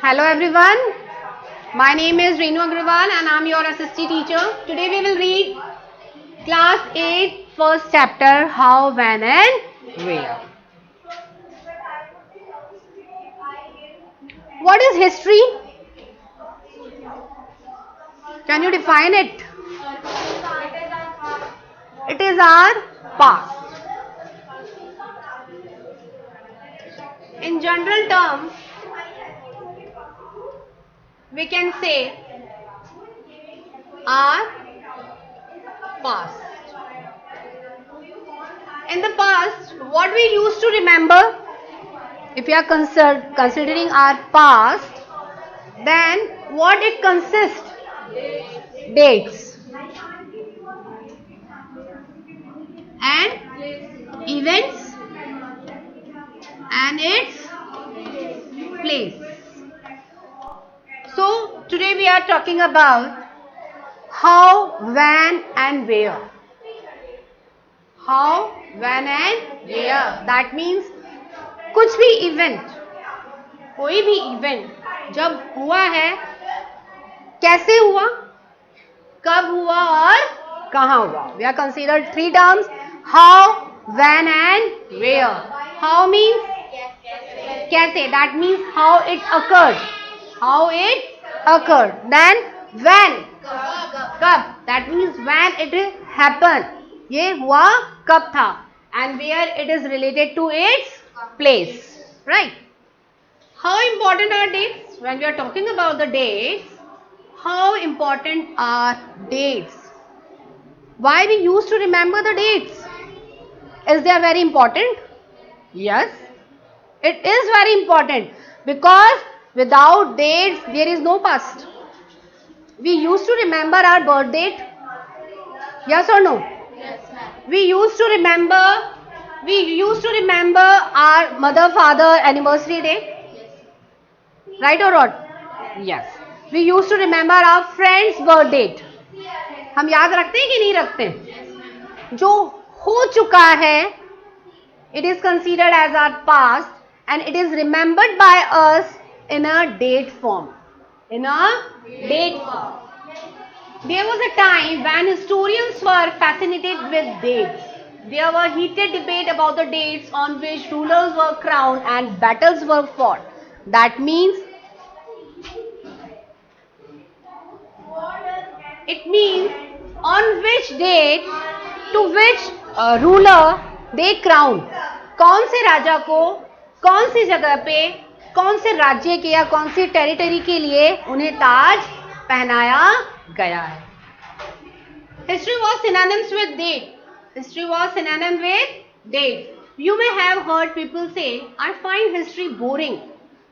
Hello everyone, my name is Reenu Agrawal and I am your assistant teacher. Today we will read class 8 first chapter, How, When and Where. What is history? Can you define it? It is our past. In general terms, we can say our past. In the past, what we used to remember, if we are considering our past, then what it consists? Dates and events and its place. So today we are talking about how, when and where. How, when and where. That means कुछ भी event, कोई भी event जब हुआ है, कैसे हुआ, कब हुआ और कहाँ हुआ. We are considered three terms: how, when and where. How means कैसे, that means how it occurred. How it occurred. Then when, कब, that means when it happened. ये हुआ कब था. And where it is related to its place. Right? How important are dates? When we are talking about the dates, how important are dates? Why we used to remember the dates? Is they very important? Yes. It is very important because without dates there is no past. We used to remember our birth date. Yes or no? Yes, ma'am. We used to remember our mother father anniversary day. Right or not? Yes. We used to remember our friend's birth date. हम याद रखते हैं कि नहीं रखते? Yes, ma'am. जो हो चुका है, it is considered as our past and it is remembered by us in a date form. In a date form. There was a time when historians were fascinated with dates. There were heated debate about the dates on which rulers were crowned and battles were fought. That means on which date to which ruler they crowned. कौन से राजा को कौन सी जगह पे कौन से राज्य के या कौन सी टेरिटरी के लिए उन्हें ताज पहनाया गया है. History was synonymous with date. History was synonymous with date. You may have heard people say, I find history boring.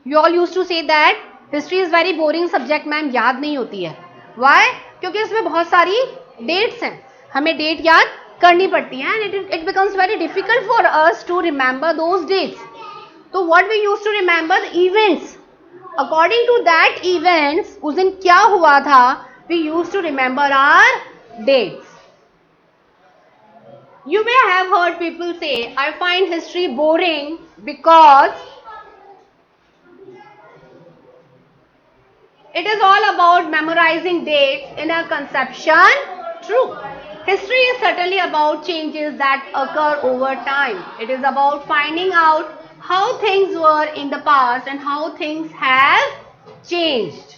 You all used to say that history is very boring subject, ma'am याद नहीं होती है. Why? क्योंकि इसमें बहुत सारी dates हैं, हमें date याद करनी पड़ती है and it becomes very difficult for us to remember those dates. So what we used to remember the events. According to that events, उस दिन क्या हुआ था, we used to remember our dates. You may have heard people say, I find history boring because it is all about memorizing dates in a conception. True. History is certainly about changes that occur over time. It is about finding out how things were in the past and how things have changed.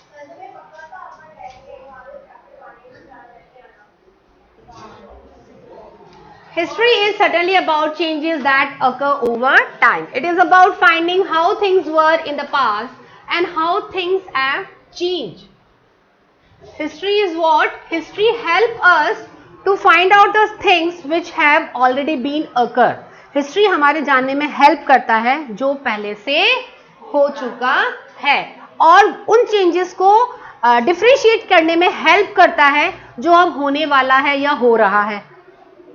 History is certainly about changes that occur over time. It is about finding how things were in the past and how things have changed. History is what? History helps us to find out the things which have already been occurred. History हमारे जानने में help करता है जो पहले से हो चुका है और उन changes को differentiate करने में help करता है जो अब होने वाला है या हो रहा है.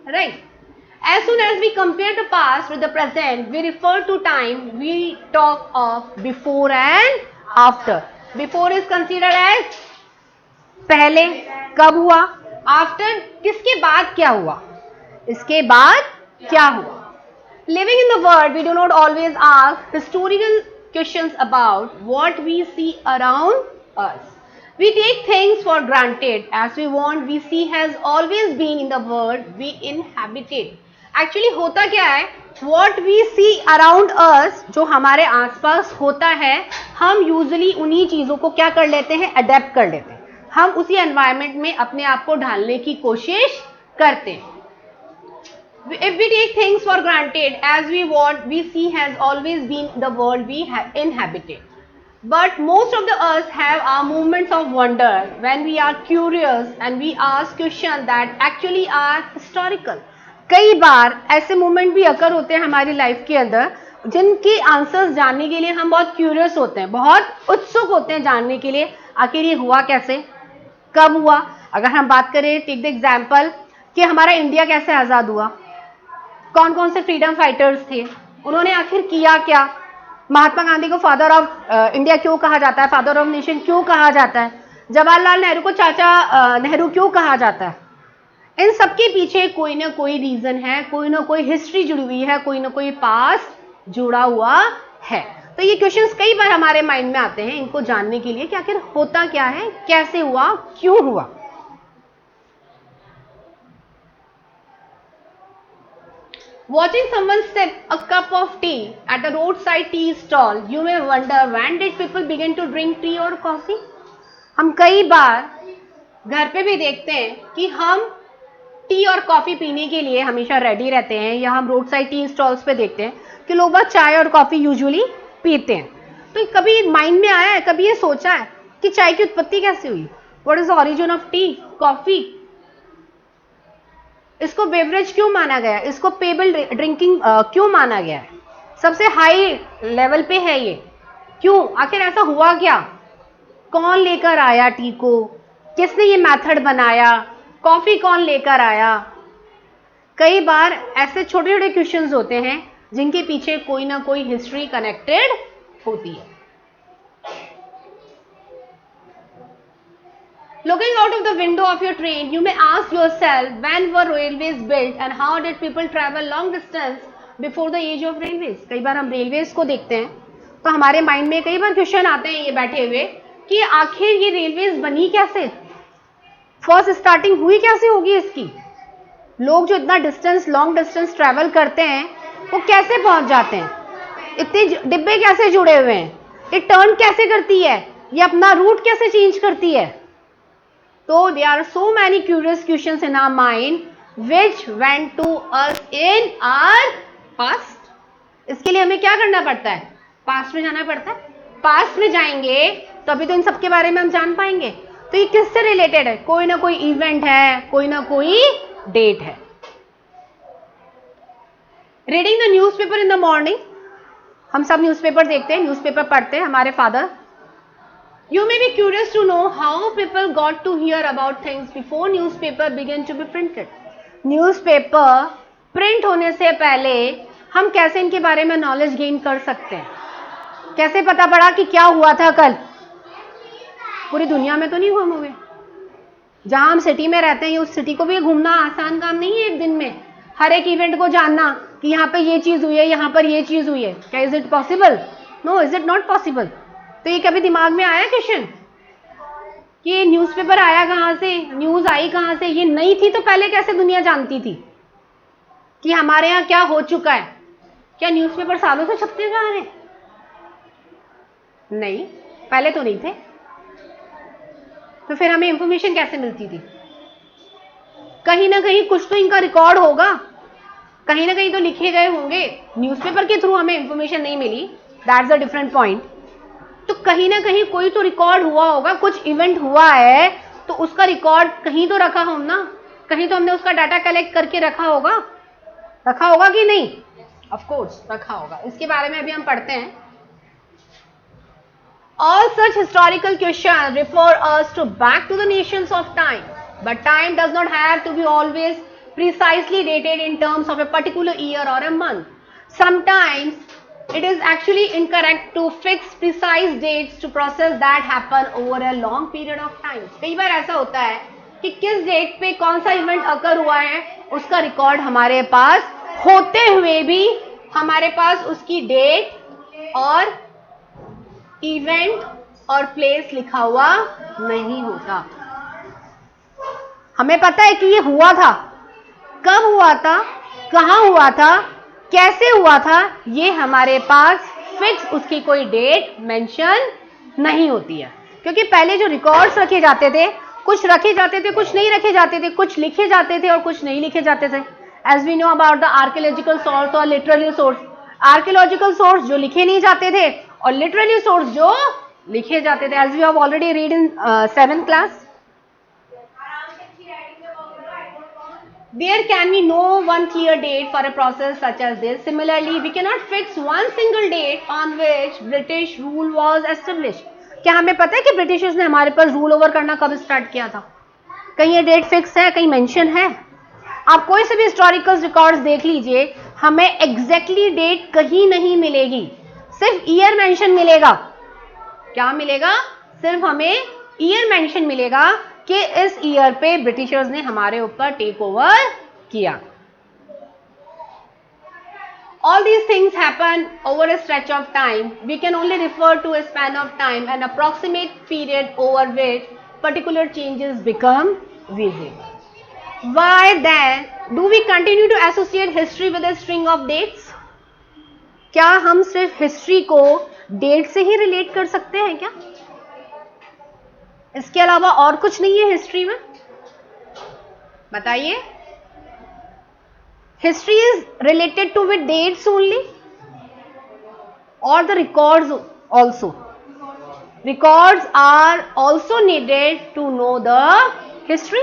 Right? As soon as we compare the past with the present, we refer to time, we talk of before and after. Before is considered as पहले कब हुआ, after किसके बाद क्या हुआ, इसके बाद क्या हुआ. Living in the world, we do not always ask historical questions about what we see around us. We take things for granted as we want we see has always been in the world we inhabited. Actually होता क्या है, what we see around us, जो हमारे आसपास होता है, हम usually उन्हीं चीज़ों को क्या कर लेते हैं, अडेप्ट कर लेते हैं. हम उसी एनवायरनमेंट में अपने आप को ढालने की कोशिश करते हैं. If we take things for granted as we want we see has always been the world we have inhabited. But most of us have our moments of wonder when we are curious and we ask questions that actually are historical. कई बार ऐसे moment भी अकर होते हैं हमारी life के अंदर जिनकी answers जानने के लिए हम बहुत क्यूरियस होते हैं, बहुत उत्सुक होते हैं जानने के लिए आखिर ये हुआ कैसे, कब हुआ. अगर हम बात करें, टेक द एग्जाम्पल कि हमारा इंडिया कैसे आज़ाद हुआ, कौन कौन से फ्रीडम फाइटर्स थे, उन्होंने आखिर किया क्या, महात्मा गांधी को फादर ऑफ इंडिया क्यों कहा जाता है, फादर ऑफ नेशन क्यों कहा जाता है, जवाहरलाल नेहरू को चाचा नेहरू क्यों कहा जाता है. इन सबके पीछे कोई ना कोई रीजन है, कोई ना कोई हिस्ट्री जुड़ी हुई है, कोई ना कोई पास्ट जुड़ा हुआ है. तो ये क्वेश्चंस कई बार हमारे माइंड में आते हैं इनको जानने के लिए कि आखिर होता क्या है, कैसे हुआ, क्यों हुआ. Watching someone sip a cup of tea at a roadside tea stall, you may wonder when did people begin to drink tea or coffee? हम कई बार घर पे भी देखते हैं कि हम टी और कॉफ़ी पीने के लिए हमेशा रेडी रहते हैं, या हम रोड साइड टी स्टॉल्स पे देखते हैं कि लोग बस चाय और कॉफ़ी यूजुअली पीते हैं. तो कभी माइंड में आया है, कभी ये सोचा है कि चाय की उत्पत्ति कैसे हुई, what is the origin of T, coffee, इसको बेवरेज क्यों माना गया, इसको पेबल ड्रिंकिंग क्यों माना गया है, सबसे हाई लेवल पे है ये, क्यों, आखिर ऐसा हुआ क्या, कौन लेकर आया टी को, किसने ये मेथड बनाया, कॉफी कौन लेकर आया. कई बार ऐसे छोटे छोटे क्वेश्चंस होते हैं जिनके पीछे कोई ना कोई हिस्ट्री कनेक्टेड होती है. Looking out of the window of your train, you may ask yourself when were railways built and how did people travel long distance before the age of railways. कई बार हम रेलवेज को देखते हैं तो हमारे mind में कई बार क्वेश्चन आते हैं ये बैठे हुए कि आखिर ये रेलवेज बनी कैसे, फर्स्ट स्टार्टिंग हुई कैसे होगी इसकी, लोग जो इतना डिस्टेंस, लॉन्ग डिस्टेंस ट्रैवल करते हैं वो कैसे पहुंच जाते हैं, इतने डिब्बे कैसे जुड़े हुए हैं, ये टर्न कैसे करती है, ये अपना रूट कैसे चेंज करती है. तो there are so many curious questions in our mind which went to us in our past. इसके लिए हमें क्या करना पड़ता है, पास्ट में जाना पड़ता है. पास्ट में जाएंगे तो अभी तो इन सब के बारे में हम जान पाएंगे. तो ये किससे रिलेटेड है, कोई ना कोई इवेंट है, कोई ना कोई डेट है. Reading the newspaper in the morning, हम सब न्यूज़पेपर देखते हैं, न्यूज़पेपर पढ़ते हैं, हमारे father. You may be curious to know how people got to hear about things before newspaper began to be printed. Newspaper print होने से पहले हम कैसे इनके बारे में नॉलेज गेन कर सकते हैं, कैसे पता पड़ा कि क्या हुआ था कल. पूरी दुनिया में तो नहीं घूमोगे, जहां हम सिटी में रहते हैं उस सिटी को भी घूमना आसान काम नहीं है एक दिन में, हर एक इवेंट को जानना कि यहाँ पे ये चीज हुई है, यहाँ पर ये चीज हुई है. क्या is it possible, no, is it not possible. तो ये कभी दिमाग में आया क्वेश्चन कि ये न्यूज़पेपर आया कहाँ से, न्यूज़ आई कहाँ से, ये नहीं थी तो पहले कैसे दुनिया जानती थी कि हमारे यहाँ क्या हो चुका है. क्या न्यूज़पेपर सालों से छपते जा रहे हैं, नहीं, पहले तो नहीं थे. तो फिर हमें इंफॉर्मेशन कैसे मिलती थी, कहीं ना कहीं कुछ तो इनका रिकॉर्ड होगा, कहीं ना कहीं तो लिखे गए होंगे. न्यूज़पेपर के थ्रू हमें इंफॉर्मेशन नहीं मिली, दैट्स अ डिफरेंट पॉइंट. तो कहीं ना कहीं कोई तो रिकॉर्ड हुआ होगा, कुछ इवेंट हुआ है तो उसका रिकॉर्ड कहीं तो रखा हो ना, कहीं तो हमने उसका डाटा कलेक्ट करके रखा होगा कि नहीं, ऑफ कोर्स रखा होगा. इसके बारे में अभी हम पढ़ते हैं. All such historical questions refer us to back to the nations of time, but time does not have to be always precisely dated in terms of a particular year or a month. Sometimes it is actually incorrect to fix precise dates to process that happen over a long period of time. कई बार ऐसा होता है कि किस date पे कौन सा event occur हुआ है उसका रिकॉर्ड हमारे पास होते हुए भी हमारे पास उसकी डेट और इवेंट और प्लेस लिखा हुआ नहीं होता। हमें पता है कि ये हुआ था, कब हुआ था, कहां हुआ था, कैसे हुआ था, ये हमारे पास फिक्स उसकी कोई डेट मेंशन नहीं होती है। क्योंकि पहले जो रिकॉर्ड्स रखे जाते थे, कुछ रखे जाते थे, कुछ नहीं रखे जाते थे, कुछ लिखे जाते थे और कुछ नहीं लिखे जाते थे। As we know about the archaeological source और लिटररी सोर्स। आर्कियोलॉजिकल सोर्स जो लिखे नहीं जाते थे और लिटररी सोर्स जो लिखे जाते थे, as we have already read in 7th class. There can be no one clear date for a process such as this. Similarly, we cannot fix one single date on which British rule was established. क्या हमें पता है कि Britishers ने हमारे पर rule over करना कब स्टार्ट किया था? कहीं ये डेट फिक्स है, कहीं मेंशन है? आप कोई से भी हिस्टोरिकल रिकॉर्ड्स देख लीजिए, हमें एग्जैक्टली डेट कहीं नहीं मिलेगी, सिर्फ ईयर मेंशन मिलेगा। क्या मिलेगा? सिर्फ हमें ईयर मेंशन मिलेगा कि इस ईयर पे ब्रिटिशर्स ने हमारे ऊपर टेक ओवर किया। All these things happen over a stretch of time. We can only refer to a span of time, an approximate period over which particular changes become visible. Why then do we continue to associate history with a string of dates? क्या हम सिर्फ history को date से ही relate कर सकते हैं क्या? इसके अलावा और कुछ नहीं है हिस्ट्री में? बताइए। History is related to with dates only और the records also? Records are also needed to know the history.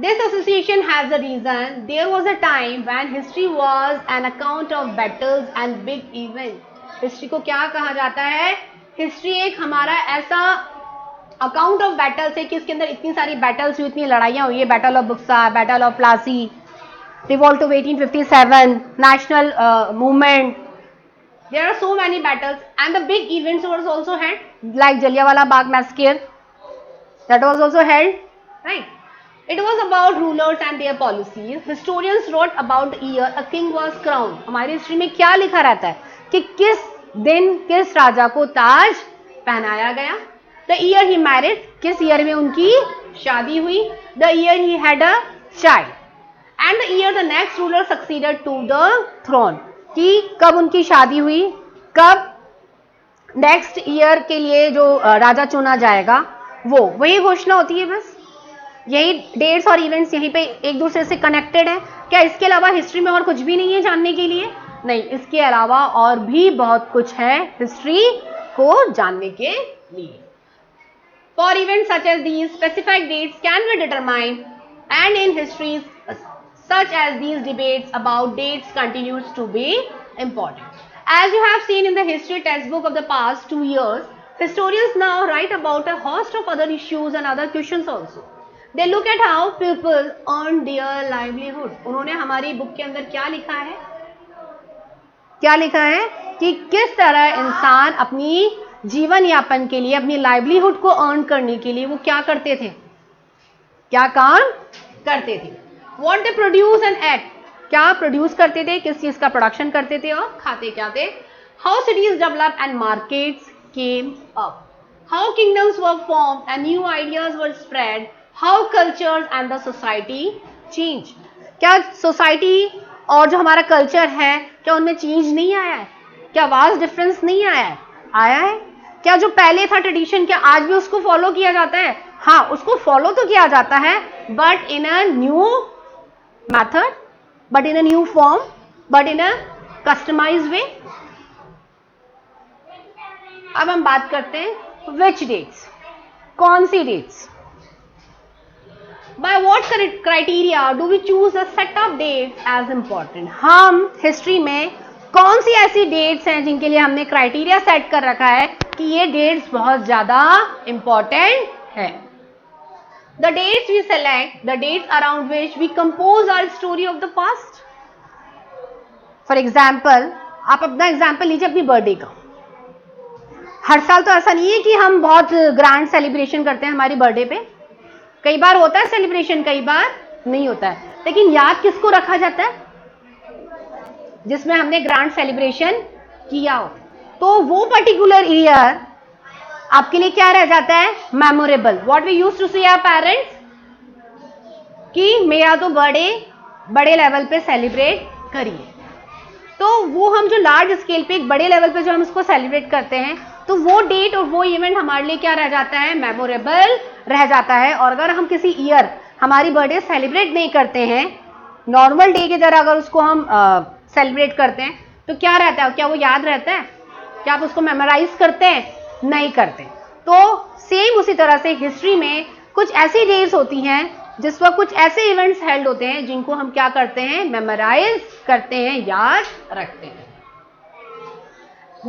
This association has a reason. There was a time when history was an account of battles and big events. History को क्या कहा जाता है? History एक हमारा ऐसा account of battles है कि इसके अंदर इतनी सारी बैटल्स हुई, इतनी लड़ाइयाँ हुई है, battle of Buxar, battle of Plassey, revolt of 1857, national movement. There are so many battles and the big events was also held, like Jallianwala Bagh massacre, that was also held, right? It was about rulers and their policies. Historians wrote about the year a king was crowned. हमारी history में क्या लिखा रहता है कि किस दिन किस राजा को ताज पहनाया गया. The year he married, किस ईयर में उनकी शादी हुई. The year he had a child. And the year the next ruler succeeded to the throne. कि कब उनकी शादी हुई, कब नेक्स्ट ईयर के लिए जो राजा चुना जाएगा, वो वही घोषणा होती है. बस यही डेट्स और इवेंट्स यहीं पे एक दूसरे से कनेक्टेड है. क्या इसके अलावा हिस्ट्री में और कुछ भी नहीं है जानने के लिए? नहीं, इसके अलावा और भी बहुत कुछ है हिस्ट्री को जानने के लिए. For events such as these, specific dates can be determined, and in histories such as these, debates about dates continues to be important. As you have seen in the history textbook of the past 2 years, historians now write about a host of other issues and other questions also. They look at how people earn their livelihood. उन्होंने हमारी book के अंदर क्या लिखा है? क्या लिखा है कि किस तरह इंसान अपनी जीवन यापन के लिए, अपनी लाइवलीहुड को अर्न करने के लिए वो क्या करते थे, क्या काम करते थे. What they produce and eat, क्या प्रोड्यूस करते थे, किस चीज का प्रोडक्शन करते थे और खाते क्या थे. How cities developed and markets came up. How kingdoms were formed and new ideas were spread. How cultures and the society change. क्या सोसाइटी और जो हमारा कल्चर है, क्या उनमें चेंज नहीं आया है? क्या वास्ट डिफरेंस नहीं आया है? आया है. क्या जो पहले था ट्रेडिशन, क्या आज भी उसको फॉलो किया जाता है? हाँ, उसको फॉलो तो किया जाता है, but in a new method, but in a new form, but in a customized way. अब हम बात करते हैं विच डेट्स, कौन सी dates. By what criteria do we choose a set of dates as important? हम हिस्ट्री में कौन सी ऐसी डेट्स हैं जिनके लिए हमने क्राइटेरिया सेट कर रखा है कि ये डेट्स बहुत ज्यादा इंपॉर्टेंट है. The dates we select, the dates around which we compose our story of the past. For example, आप अपना एग्जाम्पल लीजिए अपनी बर्थडे का. हर साल तो ऐसा नहीं है कि हम बहुत ग्रैंड सेलिब्रेशन करते हैं हमारी बर्थडे पे. कई बार होता है सेलिब्रेशन, कई बार नहीं होता है. लेकिन याद किसको रखा जाता है? जिसमें हमने ग्रैंड सेलिब्रेशन किया हो. तो वो पर्टिकुलर ईयर आपके लिए क्या रह जाता है? Memorable. What we used to say our parents कि मेरा तो बर्थडे बड़े लेवल पे सेलिब्रेट करिए. तो वो हम जो लार्ज स्केल पे एक बड़े लेवल पे जो हम इसको सेलिब्रेट करते हैं, तो वो डेट और वो इवेंट हमारे लिए क्या रह जाता है? मेमोरेबल रह जाता है. और अगर हम किसी ईयर हमारी बर्थडे सेलिब्रेट नहीं करते हैं, नॉर्मल डे की तरह अगर उसको हम सेलिब्रेट करते हैं, तो क्या रहता है? क्या वो याद रहता है? क्या आप उसको मेमोराइज करते हैं? नहीं करते. तो सेम उसी तरह से हिस्ट्री में कुछ ऐसी डेट्स होती हैं जिस पर कुछ ऐसे इवेंट्स हेल्ड होते हैं जिनको हम क्या करते हैं? मेमोराइज करते हैं, याद रखते हैं.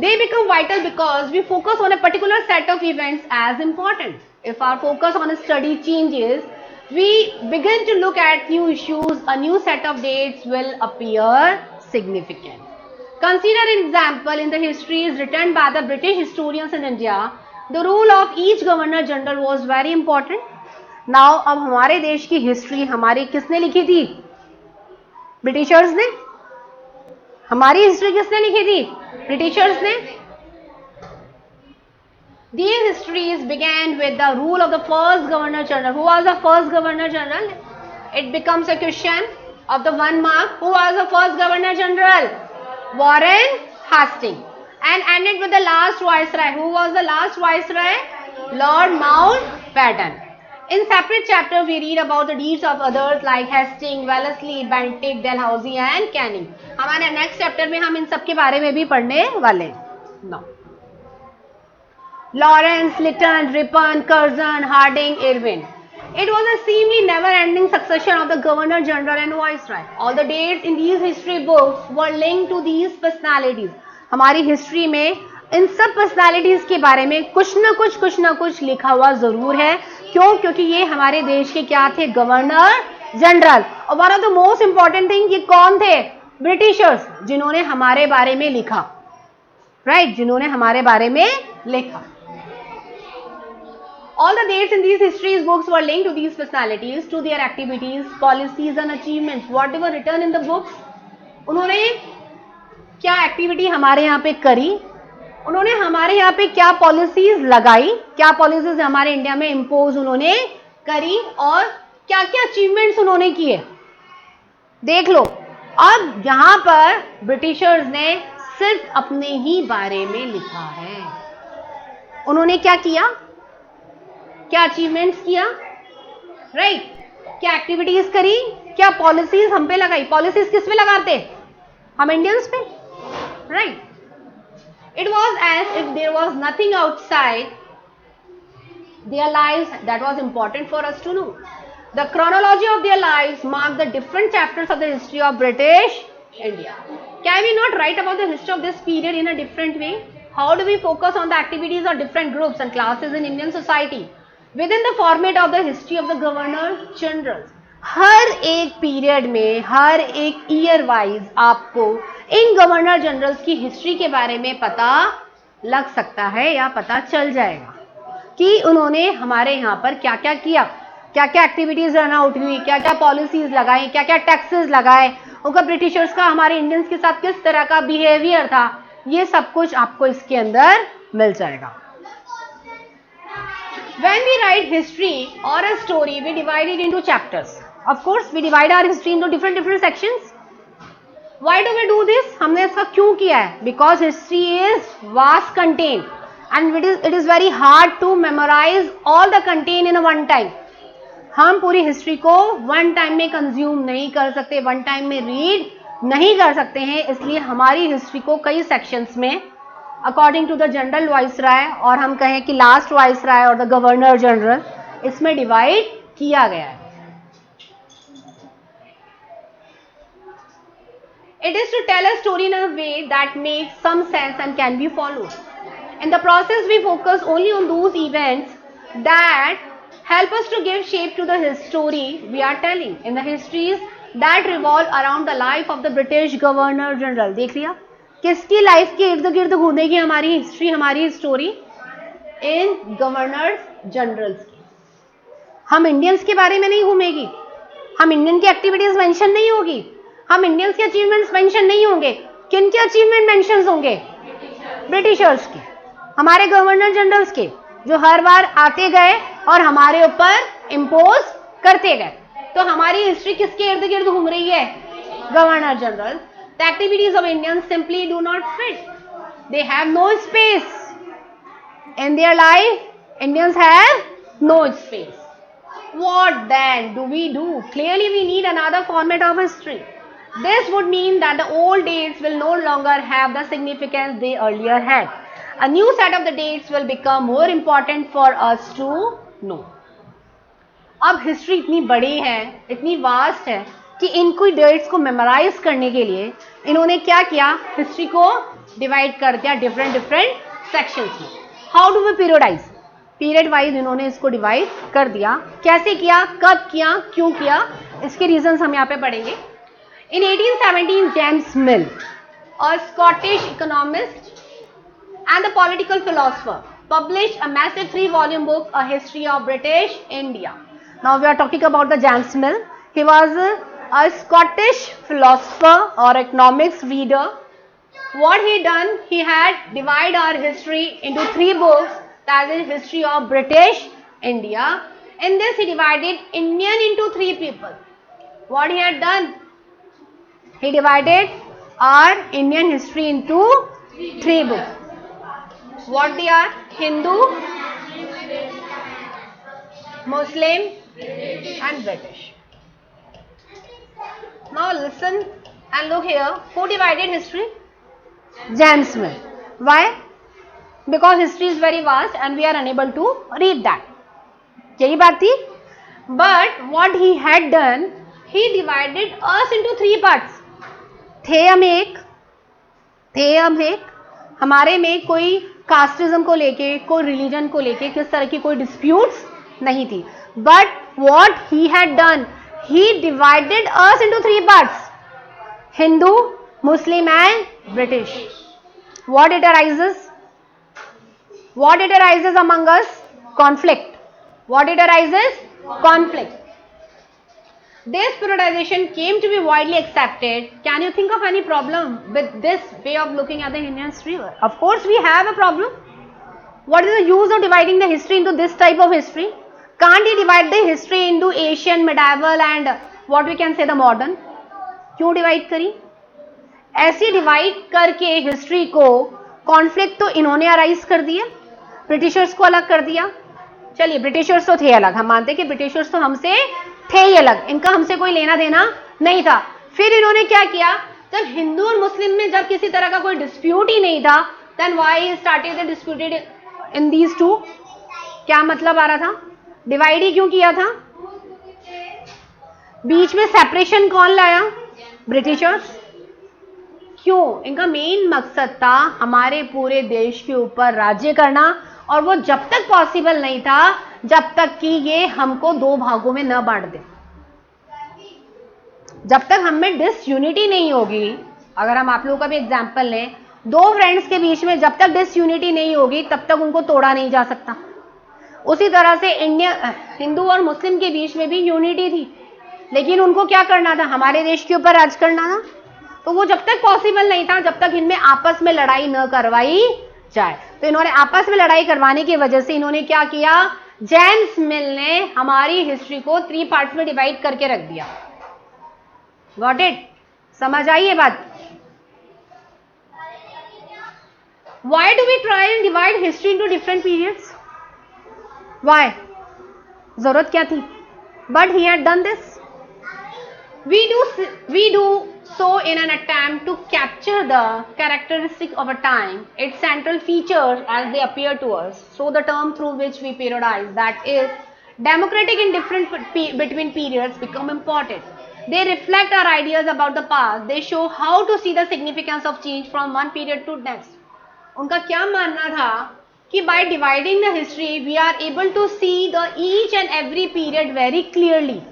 They become vital because we focus on a particular set of events as important. If our focus on a study changes, we begin to look at new issues, a new set of dates will appear significant. Consider an example in the histories written by the British historians in India. The rule of each governor general was very important. Now, अब हमारे देश की history हमारी किसने लिखी थी? Britishers ने. हमारी हिस्ट्री किसने लिखी थी? ब्रिटिशर्स ने. These histories began with the rule of the first governor general. Who was the first governor general? It becomes a question of the 1 mark. Who was the first governor general? Warren Hastings. And ended with the last viceroy. Who was the last viceroy? Lord Mountbatten. In separate chapter we read about the deeds of others like Hastings, Wellesley, Bentinck, Dalhousie and Canning. हमारे next chapter में हम इन सब के बारे में भी पढ़ने वाले हैं. Now, Lawrence, Lytton, Ripon, Curzon, Harding, Irwin. It was a seemingly never-ending succession of the Governor General and Viceroy. All the dates in these history books were linked to these personalities. हमारी history में इन सब personalities के बारे में कुछ ना कुछ लिखा हुआ जरूर है. क्यों? क्योंकि ये हमारे देश के क्या थे? Governor general. और one of the most important thing, ये कौन थे? ब्रिटिशर्स, जिन्होंने हमारे बारे में लिखा. राइट, जिन्होंने हमारे बारे में लिखा. All the dates in these histories books were linked to these personalities, to their activities, policies and achievements. What they were written in the books? उन्होंने क्या एक्टिविटी हमारे यहाँ पे करी, उन्होंने हमारे यहाँ पे क्या पॉलिसीज लगाई, क्या पॉलिसीज हमारे इंडिया में इम्पोज उन्होंने करी, और क्या क्या अचीवमेंट्स उन्होंने किए. देख लो, अब यहाँ पर ब्रिटिशर्स ने सिर्फ अपने ही बारे में लिखा है. उन्होंने क्या किया, क्या अचीवमेंट्स किया, राइट, क्या एक्टिविटीज करी, क्या पॉलिसीज हम पे लगाई. पॉलिसीज किस पे लगाते? हम इंडियंस पे, right. It was as if there was nothing outside their lives that was important for us to know. The chronology of their lives mark the different chapters of the history of British India. Can we not write about the history of this period in a different way? How do we focus on the activities of different groups and classes in Indian society within the format of the history of the Governor General? हर एक period में, हर एक year wise आपको इन governor generals की history के बारे में पता लग सकता है या पता चल जाएगा कि उन्होंने हमारे यहाँ पर क्या क्या किया, क्या क्या एक्टिविटीज रन आउट हुई, क्या क्या पॉलिसीज लगाई, क्या क्या टैक्सेस लगाए, उनका ब्रिटिशर्स का हमारे इंडियंस के साथ किस तरह का बिहेवियर था. ये सब कुछ आपको इसके अंदर मिल जाएगा. When we write history or a story, we divide it into chapters. Of course, we divide our history into different sections. Why do we do this? हमने इसका क्यों किया है? Because history is vast content and it is very hard to memorize all the content in a one time. हम पूरी history को one time में consume नहीं कर सकते, वन टाइम में रीड नहीं कर सकते हैं. इसलिए हमारी हिस्ट्री को कई सेक्शंस में according to the general viceroy, और हम कहें कि लास्ट वाइसराय और द गवर्नर जनरल, इसमें डिवाइड किया गया है. It is to tell a story in a way that makes some sense and can be followed. In the process, we focus only on those events that help us to give shape to the story we are telling. In the histories that revolve around the life of the British Governor General. देख लिया, किसकी life के इर्द गिर्द घूमेगी हमारी history, हमारी story? इन governor generals की. हम इंडियंस के बारे में नहीं घूमेगी, हम इंडियन की एक्टिविटीज मेंशन नहीं होगी, हम इंडियंस के अचीवमेंट्स मेंशन नहीं होंगे. किन के अचीवमेंट मेंशन होंगे? ब्रिटिशर्स के, हमारे गवर्नर जनरल्स के, जो हर बार आते गए और हमारे ऊपर इम्पोज करते गए। तो हमारी हिस्ट्री किसके इर्द गिर्द घूम रही है? Governor general. The activities of Indians simply do not fit, they have no space in their life. Indians have no space. What then do we do? Clearly we need another format of history. This would mean that the old dates will no longer have the significance they earlier had. A new set of the dates will become more important for us to know. अब history इतनी बड़ी है, इतनी vast है कि इनको dates को memorise करने के लिए इन्होंने क्या किया? हिस्ट्री को डिवाइड कर दिया डिफरेंट सेक्शंस में। How do we periodize? Period wise इन्होंने इसको डिवाइड कर दिया। कैसे किया, कब किया, क्यों किया, इसके रीजंस हम यहाँ पे पढ़ेंगे। इन 1817 James mill, a Scottish economist and the political philosopher, published a massive 3-volume book, A History of British India. Now we are talking about the James Mill. He was a Scottish philosopher or economics reader. What he done? He had divided our history into 3 books. That is History of British India. In this he divided Indian into 3 people. What he had done? He divided our Indian history into 3 books. What they are? Hindu, Muslim and British. Now listen and look here. Who divided history? James Mill. Why? Because history is very vast and we are unable to read that. यही बात थी. But what he had done, he divided us into 3 parts. थे हम एक, हमारे में कोई casteism को लेके, कोई रिलीजन को लेके किस तरह की कोई डिस्प्यूट्स नहीं थी. But what he had done, he divided us into 3 parts, Hindu, Muslim and British. What it arises? What it arises among us? Conflict. What it arises? Conflict. This periodization came to be widely accepted. Can you think of any problem with this way of looking at the Indian history? Of course we have a problem. What is the use of dividing the history into this type of history? Can't we divide the history into ancient, medieval and what we can say the modern? क्यों divide करी? ऐसी divide करके history को conflict तो इन्होंने arise कर दिया, Britishers को अलग कर दिया. चलिए ब्रिटिशर्स तो थे अलग, हम मानते कि ब्रिटिशर्स तो हमसे थे ही अलग, इनका हमसे कोई लेना देना नहीं था. फिर इन्होंने क्या किया? जब हिंदू और मुस्लिम में जब किसी तरह का कोई डिस्प्यूट ही नहीं था, then why started the disputed in these two? क्या मतलब आ रहा था? डिवाइड ही क्यों किया था? बीच में सेपरेशन कौन लाया? ब्रिटिशर्स. क्यों? इनका मेन मकसद था हमारे पूरे देश के ऊपर राज्य करना, और वो जब तक पॉसिबल नहीं था जब तक कि ये हमको 2 भागों में न बांट दे. जब तक हम में डिसयूनिटी नहीं होगी, अगर हम आप लोगों का भी एग्जांपल लें, 2 फ्रेंड्स के बीच में जब तक डिसयूनिटी नहीं होगी तब तक उनको तोड़ा नहीं जा सकता. उसी तरह से हिंदू और मुस्लिम के बीच में भी यूनिटी थी, लेकिन उनको क्या करना था? हमारे देश के ऊपर राज करना था. तो वो जब तक पॉसिबल नहीं था जब तक इनमें आपस में लड़ाई न करवाई जाए. तो इन्होंने आपस में लड़ाई करवाने की वजह से इन्होंने क्या किया? जेम्स मिल ने हमारी हिस्ट्री को 3 पार्ट्स में डिवाइड करके रख दिया. Got it? समझ आई ये बात? Why do we try and divide history into different periods? Why? जरूरत क्या थी? But he had done this. We do so in an attempt to capture the characteristic of a time, its central features as they appear to us. So the term through which we periodize, that is democratic indifference between periods, become important. They reflect our ideas about the past. They show how to see the significance of change from one period to next. उनका क्या मानना था कि by dividing the history we are able to see the each and every period very clearly.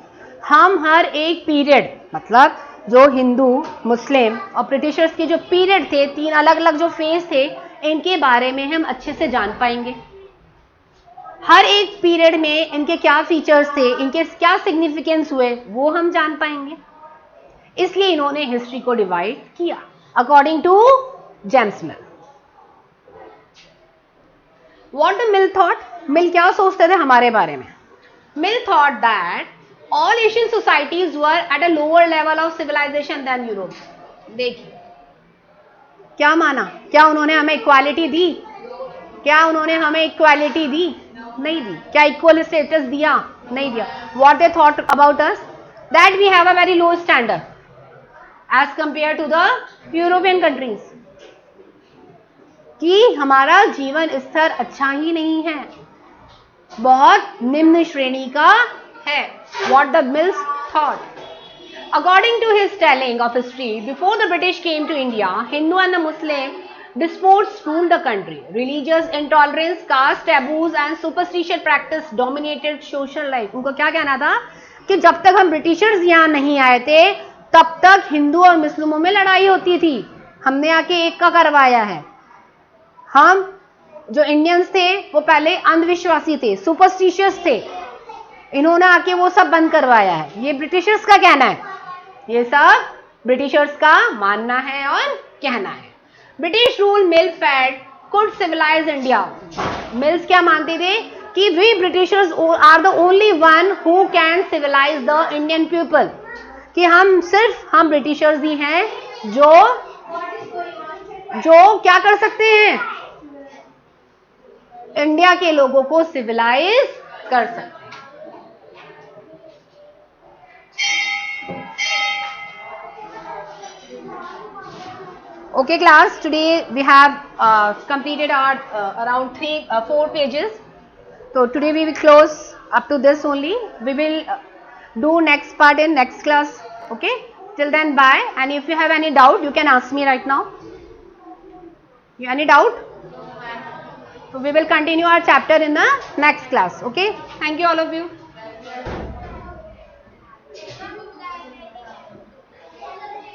हम हर एक period, मतलब जो हिंदू, मुस्लिम और ब्रिटिशर्स के जो पीरियड थे, 3 अलग अलग जो फेज थे, इनके बारे में हम अच्छे से जान पाएंगे. हर एक पीरियड में इनके क्या फीचर्स थे, इनके क्या सिग्निफिकेंस हुए, वो हम जान पाएंगे. इसलिए इन्होंने हिस्ट्री को डिवाइड किया according to James Mill. What the Mill thought? Mill क्या सोचते थे हमारे बारे में? Mill thought that all Asian societies were at a lower level of civilization than Europe. देखिए क्या माना? क्या उन्होंने हमें इक्वालिटी दी? क्या उन्होंने हमें इक्वालिटी दी? नहीं दी. क्या इक्वल स्टेटस दिया? नहीं दिया. What they thought about us? That we have a very low standard as compared to the European countries. कि हमारा जीवन स्तर अच्छा ही नहीं है, बहुत निम्न श्रेणी का है. What the Mills thought. According to his telling of history, before the British came to India, Hindu and the Muslim despots ruled the country. Religious intolerance, caste taboos and superstitious practice dominated social life. उनको क्या कहना था कि जब तक हम Britishers यहाँ नहीं आए थे तब तक हिंदू और मुस्लिमों में लड़ाई होती थी. हमने आके एक का करवाया है. हम जो इंडियंस थे वो पहले अंधविश्वासी थे, सुपरस्टिशियस थे. इन्होंने आके वो सब बंद करवाया है. ये ब्रिटिशर्स का कहना है, ये सब ब्रिटिशर्स का मानना है और कहना है. British rule Mill fed could civilise India. Mills क्या मानते थे कि we Britishers are the only one who can civilise the Indian people. कि हम ब्रिटिशर्स ही हैं जो क्या कर सकते हैं, इंडिया के लोगों को सिविलाइज कर सकते हैं. Okay class, today we have completed our around 4 pages. So today we will close up to this only. We will do next part in next class. Okay, till then bye. And if you have any doubt you can ask me right now. You any doubt? So we will continue our chapter in the next class. Okay, thank you all of you.